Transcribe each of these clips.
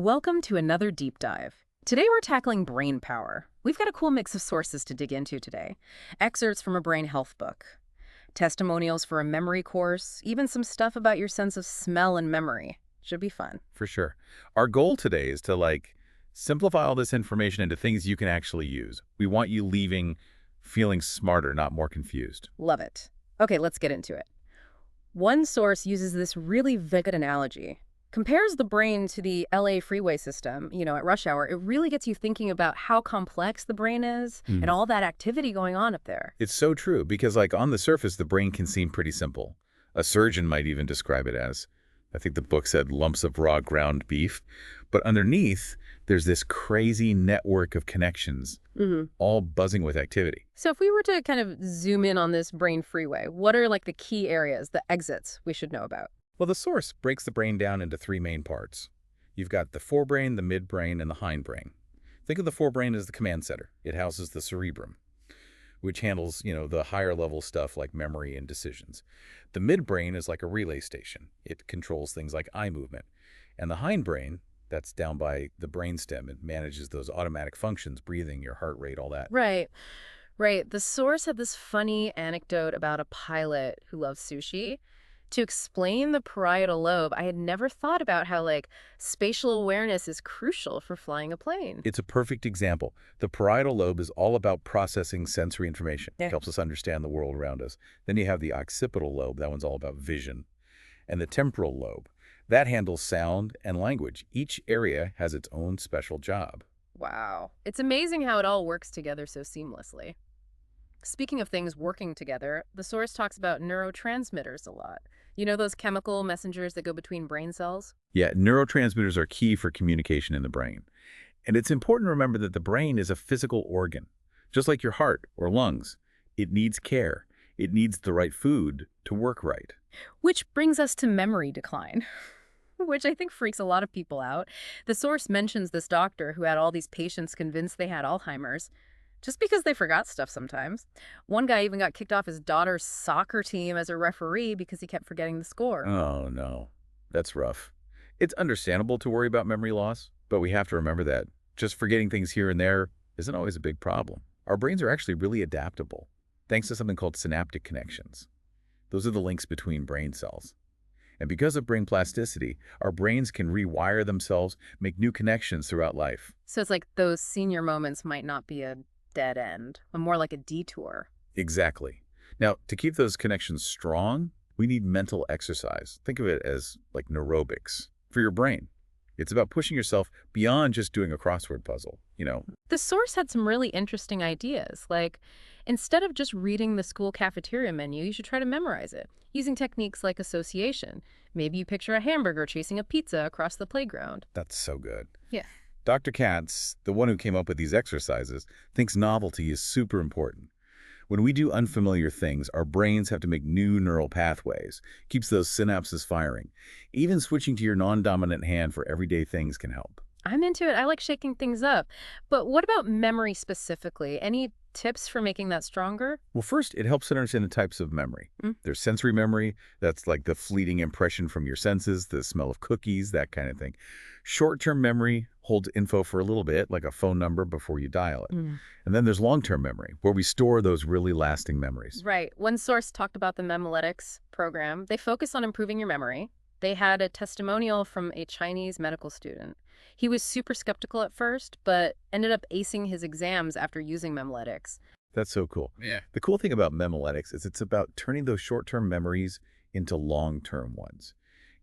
Welcome to another deep dive. Today we're tackling brain power. We've got a cool mix of sources to dig into today. Excerpts from a brain health book, testimonials for a memory course, even some stuff about your sense of smell and memory. Should be fun. For sure. Our goal today is to simplify all this information into things you can actually use. We want you leaving feeling smarter, not more confused. Love it. Okay, let's get into it. One source uses this really vivid analogy. Compares the brain to the LA freeway system, at rush hour. It really gets you thinking about how complex the brain is and all that activity going on up there. It's so true because on the surface, the brain can seem pretty simple. A surgeon might even describe it as, I think the book said, lumps of raw ground beef. But underneath, there's this crazy network of connections, all buzzing with activity. So if we were to kind of zoom in on this brain freeway, what are the key areas, the exits we should know about? Well, the source breaks the brain down into three main parts. You've got the forebrain, the midbrain, and the hindbrain. Think of the forebrain as the command center. It houses the cerebrum, which handles, the higher level stuff like memory and decisions. The midbrain is like a relay station. It controls things like eye movement. And the hindbrain, that's down by the brainstem. It manages those automatic functions, breathing, your heart rate, all that. Right. The source had this funny anecdote about a pilot who loves sushi. To explain the parietal lobe, I had never thought about how, spatial awareness is crucial for flying a plane. It's a perfect example. The parietal lobe is all about processing sensory information. Yeah. It helps us understand the world around us. Then you have the occipital lobe. That one's all about vision. And the temporal lobe. That handles sound and language. Each area has its own special job. Wow. It's amazing how it all works together so seamlessly. Speaking of things working together, the source talks about neurotransmitters a lot. Those chemical messengers that go between brain cells? Yeah, neurotransmitters are key for communication in the brain. And it's important to remember that the brain is a physical organ. Just like your heart or lungs, it needs care. It needs the right food to work right. Which brings us to memory decline, which I think freaks a lot of people out. The source mentions this doctor who had all these patients convinced they had Alzheimer's, just because they forgot stuff sometimes. One guy even got kicked off his daughter's soccer team as a referee because he kept forgetting the score. Oh, no. That's rough. It's understandable to worry about memory loss, but we have to remember that just forgetting things here and there isn't always a big problem. Our brains are actually really adaptable, thanks to something called synaptic connections. Those are the links between brain cells. And because of brain plasticity, our brains can rewire themselves, make new connections throughout life. So it's like those senior moments might not be a dead end, but more like a detour. Exactly. Now, to keep those connections strong, we need mental exercise. Think of it as like neurobics for your brain. It's about pushing yourself beyond just doing a crossword puzzle, The source had some really interesting ideas, like instead of just reading the school cafeteria menu, you should try to memorize it, using techniques like association. Maybe you picture a hamburger chasing a pizza across the playground. That's so good. Yeah. Dr. Katz, the one who came up with these exercises, thinks novelty is super important. When we do unfamiliar things, our brains have to make new neural pathways, keeps those synapses firing. Even switching to your non-dominant hand for everyday things can help. I'm into it. I like shaking things up. But what about memory specifically? Any tips for making that stronger? Well, first, it helps to understand the types of memory. There's sensory memory. That's like the fleeting impression from your senses, the smell of cookies, that kind of thing. Short-term memory holds info for a little bit, like a phone number before you dial it. And then there's long-term memory, where we store those really lasting memories. Right. One source talked about the Memoletics program. They focus on improving your memory. They had a testimonial from a Chinese medical student. He was super skeptical at first, but ended up acing his exams after using Memoletics. That's so cool. Yeah. The cool thing about Memoletics is it's about turning those short-term memories into long-term ones.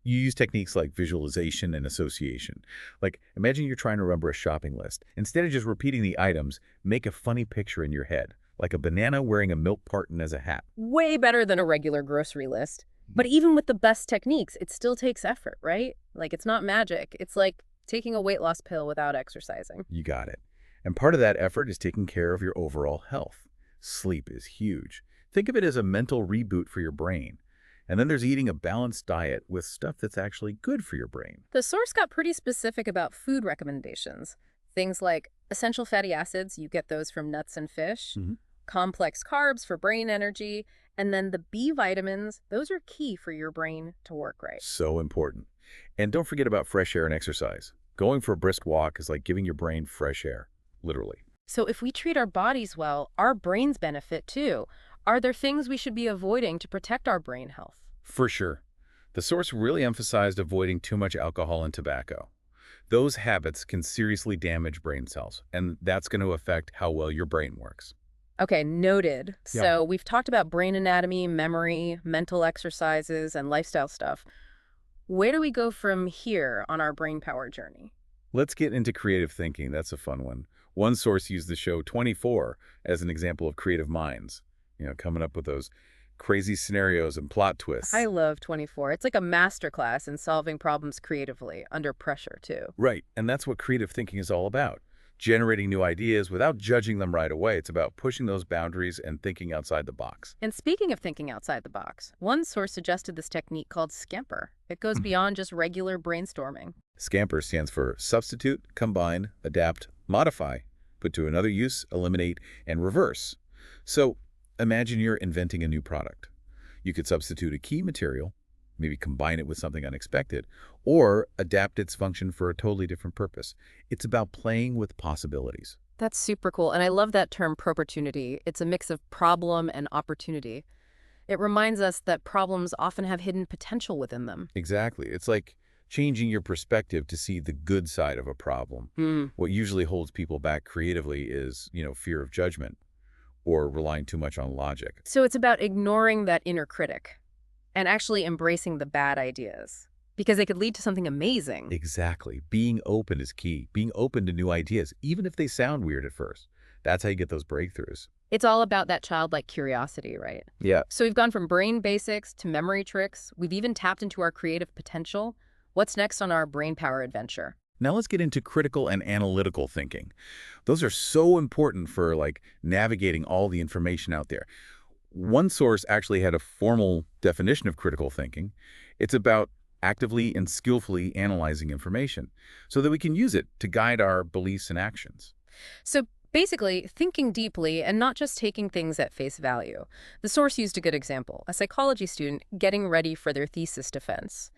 You use techniques like visualization and association. Like, imagine you're trying to remember a shopping list. Instead of just repeating the items, make a funny picture in your head, like a banana wearing a milk carton as a hat. Way better than a regular grocery list. But even with the best techniques, it still takes effort, right? It's not magic. It's like taking a weight loss pill without exercising. You got it. And part of that effort is taking care of your overall health. Sleep is huge. Think of it as a mental reboot for your brain. And then there's eating a balanced diet with stuff that's actually good for your brain. The source got pretty specific about food recommendations. Things like essential fatty acids, you get those from nuts and fish. Complex carbs for brain energy. And then the B vitamins, those are key for your brain to work right. So important. And don't forget about fresh air and exercise. Going for a brisk walk is like giving your brain fresh air, literally. So if we treat our bodies well, our brains benefit too. Are there things we should be avoiding to protect our brain health? For sure. The source really emphasized avoiding too much alcohol and tobacco. Those habits can seriously damage brain cells, and that's going to affect how well your brain works. Okay, noted. Yeah. So we've talked about brain anatomy, memory, mental exercises, and lifestyle stuff. Where do we go from here on our brain power journey? Let's get into creative thinking. That's a fun one. One source used the show 24 as an example of creative minds, coming up with those crazy scenarios and plot I twists. love 24. It's like a masterclass in solving problems creatively, under pressure, too. Right, and that's what creative thinking is all about. Generating new ideas without judging them right away. It's about pushing those boundaries and thinking outside the box. And speaking of thinking outside the box, one source suggested this technique called Scamper. It goes beyond just regular brainstorming. Scamper stands for substitute, combine, adapt, modify, put to another use, eliminate, and reverse. So imagine you're inventing a new product. You could substitute a key material, maybe combine it with something unexpected, or adapt its function for a totally different purpose. It's about playing with possibilities. That's super cool. And I love that term proportunity. It's a mix of problem and opportunity. It reminds us that problems often have hidden potential within them. Exactly. It's like changing your perspective to see the good side of a problem. Hmm. What usually holds people back creatively is, fear of judgment or relying too much on logic. So it's about ignoring that inner critic and actually embracing the bad ideas because they could lead to something amazing. Exactly. Being open is key. Being open to new ideas, even if they sound weird at first. That's how you get those breakthroughs. It's all about that childlike curiosity, right? Yeah. So we've gone from brain basics to memory tricks. We've even tapped into our creative potential. What's next on our brain power adventure? Now let's get into critical and analytical thinking. Those are so important for navigating all the information out there. One source actually had a formal definition of critical thinking. It's about actively and skillfully analyzing information so that we can use it to guide our beliefs and actions. So basically, thinking deeply and not just taking things at face value. The source used a good example, a psychology student getting ready for their thesis defense.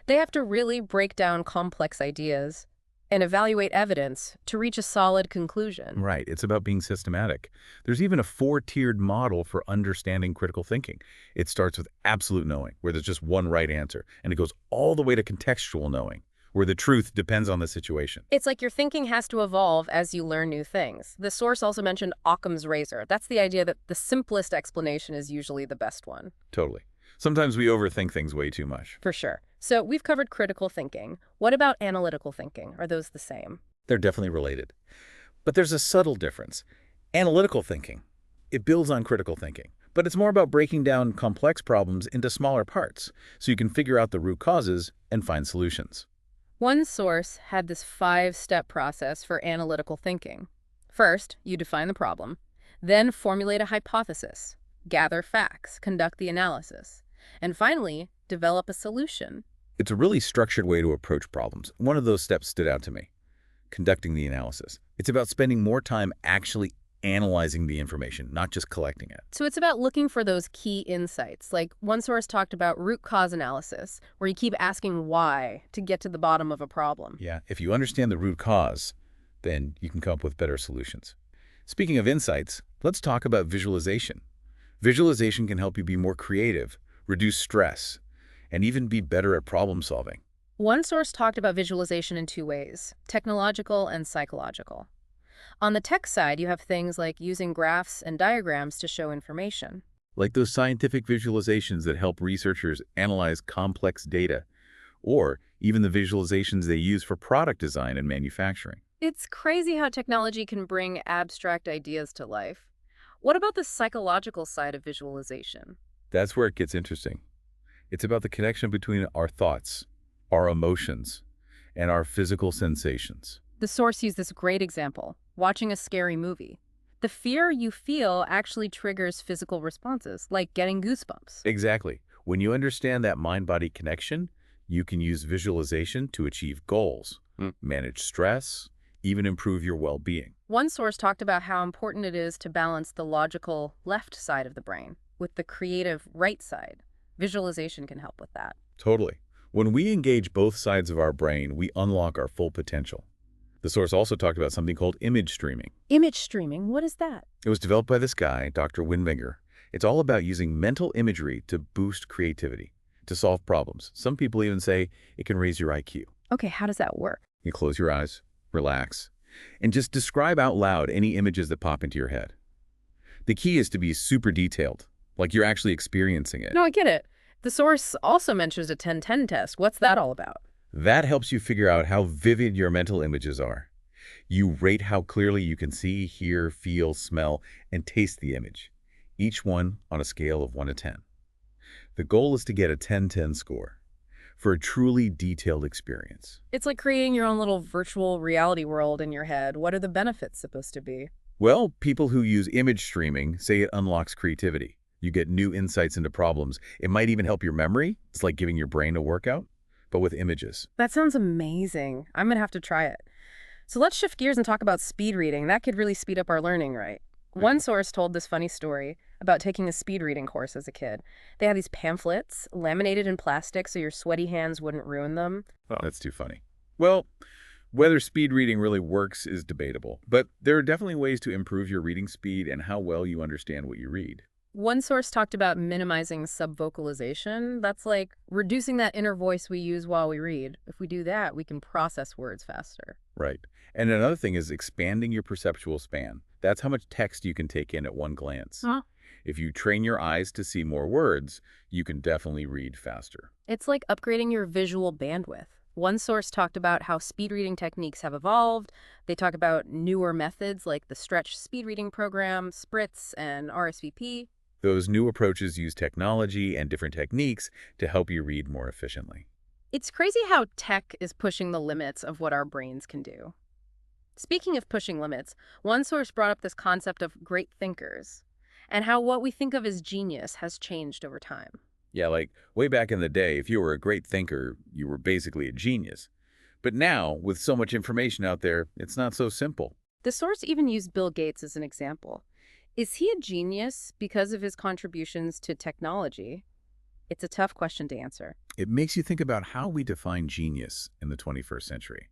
They have to really break down complex ideas and evaluate evidence to reach a solid conclusion. Right. It's about being systematic. There's even a four-tiered model for understanding critical thinking. It starts with absolute knowing, where there's just one right answer, and it goes all the way to contextual knowing, where the truth depends on the situation. It's like your thinking has to evolve as you learn new things. The source also mentioned Occam's razor. That's the idea that the simplest explanation is usually the best one. Totally. Sometimes we overthink things way too much. For sure. So we've covered critical thinking. What about analytical thinking? Are those the same? They're definitely related. But there's a subtle difference. Analytical thinking, it builds on critical thinking, but it's more about breaking down complex problems into smaller parts so you can figure out the root causes and find solutions. One source had this 5-step process for analytical thinking. First, you define the problem, then formulate a hypothesis, gather facts, conduct the analysis, and finally, develop a solution. It's a really structured way to approach problems. One of those steps stood out to me, conducting the analysis. It's about spending more time actually analyzing the information, not just collecting it. So it's about looking for those key insights. Like one source talked about root cause analysis, where you keep asking why to get to the bottom of a problem. Yeah, if you understand the root cause, then you can come up with better solutions. Speaking of insights, let's talk about visualization. Visualization can help you be more creative, reduce stress, and even be better at problem solving. One source talked about visualization in 2 ways, technological and psychological. On the tech side, you have things like using graphs and diagrams to show information. Like those scientific visualizations that help researchers analyze complex data, or even the visualizations they use for product design and manufacturing. It's crazy how technology can bring abstract ideas to life. What about the psychological side of visualization? That's where it gets interesting. It's about the connection between our thoughts, our emotions, and our physical sensations. The source used this great example, watching a scary movie. The fear you feel actually triggers physical responses, like getting goosebumps. Exactly. When you understand that mind-body connection, you can use visualization to achieve goals, manage stress, even improve your well-being. One source talked about how important it is to balance the logical left side of the brain with the creative right side. Visualization can help with that. Totally. When we engage both sides of our brain, we unlock our full potential. The source also talked about something called image streaming. Image streaming, what is that? It was developed by this guy, Dr. Winvinger. It's all about using mental imagery to boost creativity, to solve problems. Some people even say it can raise your IQ. Okay, how does that work? You close your eyes, relax, and just describe out loud any images that pop into your head. The key is to be super detailed, like you're actually experiencing it. No, I get it. The source also mentions a 10-10 test. What's that all about? That helps you figure out how vivid your mental images are. You rate how clearly you can see, hear, feel, smell, and taste the image, each one on a scale of 1 to 10. The goal is to get a 10-10 score for a truly detailed experience. It's like creating your own little virtual reality world in your head. What are the benefits supposed to be? Well, people who use image streaming say it unlocks creativity. You get new insights into problems. It might even help your memory. It's like giving your brain a workout, but with images. That sounds amazing. I'm going to have to try it. So let's shift gears and talk about speed reading. That could really speed up our learning, right? One source told this funny story about taking a speed reading course as a kid. They had these pamphlets laminated in plastic so your sweaty hands wouldn't ruin them. Oh, that's too funny. Well, whether speed reading really works is debatable, but there are definitely ways to improve your reading speed and how well you understand what you read. One source talked about minimizing subvocalization. That's like reducing that inner voice we use while we read. If we do that, we can process words faster. Right. And another thing is expanding your perceptual span. That's how much text you can take in at one glance. Huh? If you train your eyes to see more words, you can definitely read faster. It's like upgrading your visual bandwidth. One source talked about how speed reading techniques have evolved. They talk about newer methods like the stretch speed reading program, spritz, and RSVP. Those new approaches use technology and different techniques to help you read more efficiently. It's crazy how tech is pushing the limits of what our brains can do. Speaking of pushing limits, one source brought up this concept of great thinkers and how what we think of as genius has changed over time. Yeah, like way back in the day, if you were a great thinker, you were basically a genius. But now, with so much information out there, it's not so simple. The source even used Bill Gates as an example. Is he a genius because of his contributions to technology? It's a tough question to answer. It makes you think about how we define genius in the 21st century.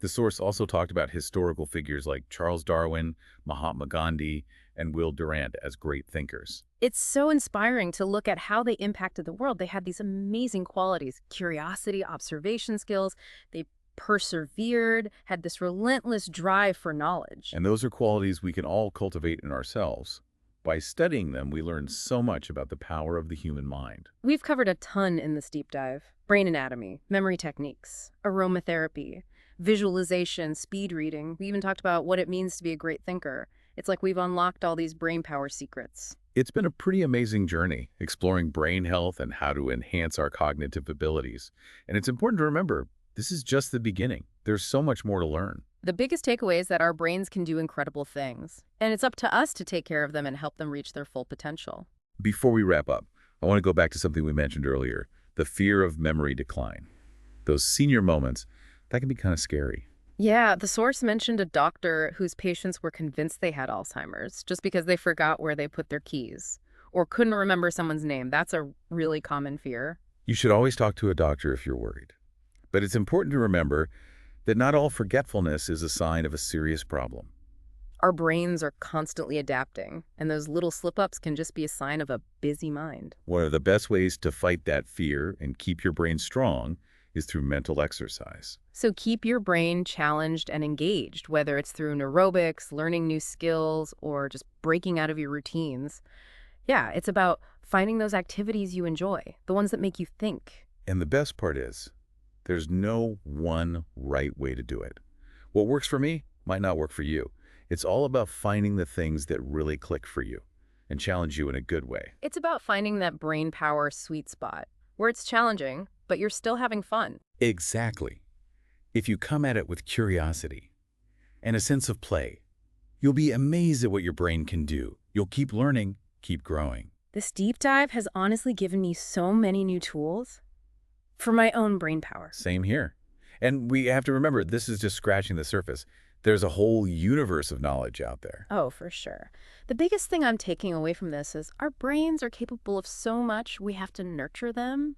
The source also talked about historical figures like Charles Darwin, Mahatma Gandhi, and Will Durant as great thinkers. It's so inspiring to look at how they impacted the world. They had these amazing qualities: curiosity, observation skills. They persevered, had this relentless drive for knowledge. And those are qualities we can all cultivate in ourselves. By studying them, we learn so much about the power of the human mind. We've covered a ton in this deep dive: brain anatomy, memory techniques, aromatherapy, visualization, speed reading. We even talked about what it means to be a great thinker. It's like we've unlocked all these brain power secrets. It's been a pretty amazing journey, exploring brain health and how to enhance our cognitive abilities. And it's important to remember, this is just the beginning. There's so much more to learn. The biggest takeaway is that our brains can do incredible things, and it's up to us to take care of them and help them reach their full potential. Before we wrap up, I want to go back to something we mentioned earlier, the fear of memory decline. Those senior moments, that can be kind of scary. Yeah, the source mentioned a doctor whose patients were convinced they had Alzheimer's just because they forgot where they put their keys or couldn't remember someone's name. That's a really common fear. You should always talk to a doctor if you're worried. But it's important to remember that not all forgetfulness is a sign of a serious problem. Our brains are constantly adapting, and those little slip-ups can just be a sign of a busy mind. One of the best ways to fight that fear and keep your brain strong is through mental exercise. So keep your brain challenged and engaged, whether it's through neurobics, learning new skills, or just breaking out of your routines. Yeah, it's about finding those activities you enjoy, the ones that make you think. And the best part is, there's no one right way to do it. What works for me might not work for you. It's all about finding the things that really click for you and challenge you in a good way. It's about finding that brain power sweet spot, where it's challenging, but you're still having fun. Exactly. If you come at it with curiosity and a sense of play, you'll be amazed at what your brain can do. You'll keep learning, keep growing. This deep dive has honestly given me so many new tools for my own brain power. Same here. And we have to remember, this is just scratching the surface. There's a whole universe of knowledge out there. Oh, for sure. The biggest thing I'm taking away from this is our brains are capable of so much. We have to nurture them,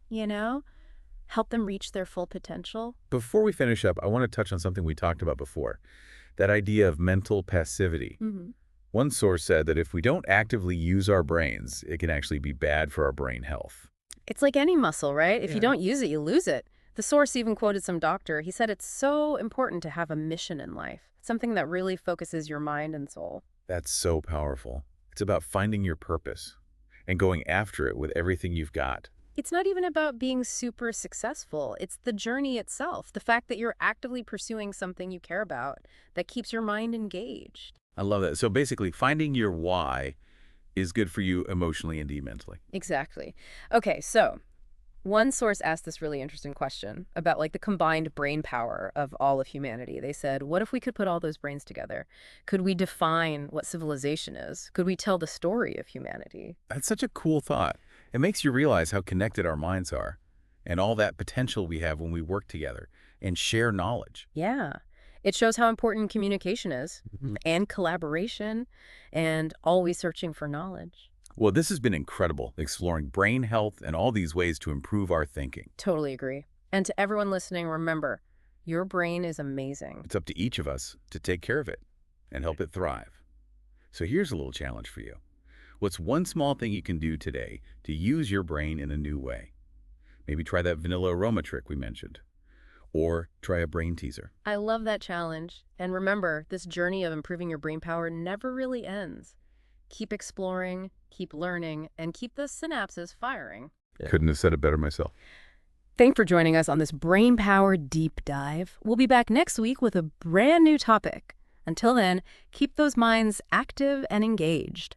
help them reach their full potential? Before we finish up, I want to touch on something we talked about before, that idea of mental passivity. Hmm. One source said that if we don't actively use our brains, it can actually be bad for our brain health. It's like any muscle, right? If you Yeah. don't use it, you lose it. The source even quoted some doctor. He said it's so important to have a mission in life, something that really focuses your mind and soul. That's so powerful. It's about finding your purpose and going after it with everything you've got. It's not even about being super successful. It's the journey itself, the fact that you're actively pursuing something you care about that keeps your mind engaged. I love that. So basically, finding your why is good for you emotionally and mentally. Exactly. Okay, so one source asked this really interesting question about like the combined brain power of all of humanity. They said, what if we could put all those brains together? Could we define what civilization is? Could we tell the story of humanity? That's such a cool thought. It makes you realize how connected our minds are and all that potential we have when we work together and share knowledge. Yeah. It shows how important communication is Mhm. and collaboration and always searching for knowledge. Well, this has been incredible, exploring brain health and all these ways to improve our thinking. Totally agree. And to everyone listening, remember, your brain is amazing. It's up to each of us to take care of it and help it thrive. So here's a little challenge for you. What's one small thing you can do today to use your brain in a new way? Maybe try that vanilla aroma trick we mentioned, or try a brain teaser. I love that challenge. And remember, this journey of improving your brain power never really ends. Keep exploring, keep learning, and keep the synapses firing. Yeah. Couldn't have said it better myself. Thanks for joining us on this brain power deep dive. We'll be back next week with a brand new topic. Until then, keep those minds active and engaged.